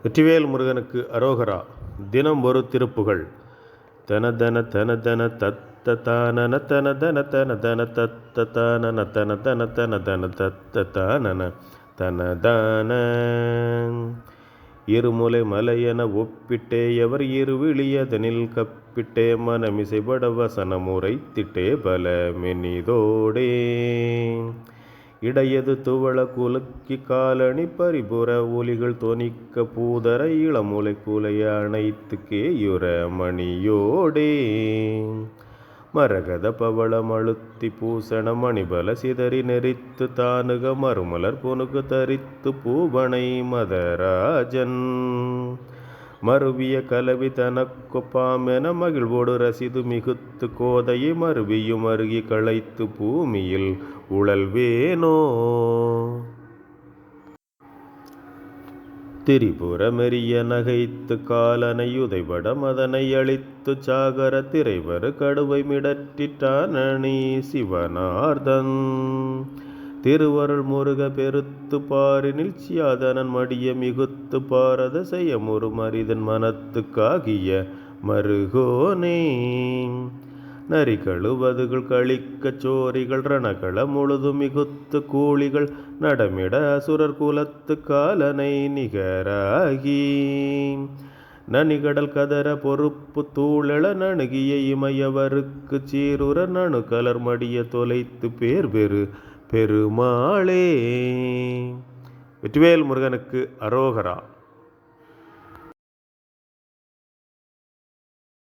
வெற்றிவேல் முருகனுக்கு அரோகரா. தினம் ஒரு திருப்புகள். தனதன தனதன தத்த தானன தனதன தனதன தத்த தானன தனதன தனதன தத்த தானன தனதான. இருமுலை மலையென ஒப்பிட்டே எவர் இருவிழியதனில் கப்பிட்டே மனமிசைபட வசனமுறை திட்டே பல மெனிதோடே. இடையது துவள குலுக்கி காலணி பரிபுற ஒலிகள் தொனிக்க பூதர இளமுலை குலைய அனைத்து கேயுற மணியோடே. மரகத பவளம் அழுத்தி பூசண மணிபல சிதறி நெறித்து தானுக மறுமலர் புனுகு தரித்து பூவனை மதராஜன். மருவிய கலவி தனக்கொப்பாமென மகிழ்வோடு ரசிது மிகுத்து கோதையை மருவியும் அருகி களைத்து பூமியில் உழல்வேனோ. திரிபுரமெரிய நகைத்து காலனை உதைபட மதனை அழித்து சாகர திரைவரு கடுவை மிடற்றிட்டானி சிவனார்தன். திருவருள் முருக பெருத்து பாரினில் சியாதனன் மடிய மிகுத்து பாரத செய்ய ஒரு மரிதன் மனத்துக்காகிய மருகோனே. நரி கழுவதுகள் கழிக்க சோரிகள் ரணகள முழுது மிகுத்து கூலிகள் நடமிட அசுரர் குலத்து காலனை நிகராகி. நனிகடல் கதற பொறுப்பு தூளெழ நணுகிய இமையவருக்கு சீருற நணு கலர் மடிய தொலைத்து பேர் பெரு பெருமாளே. வெற்றிவேல் முருகனுக்கு அரோகரா.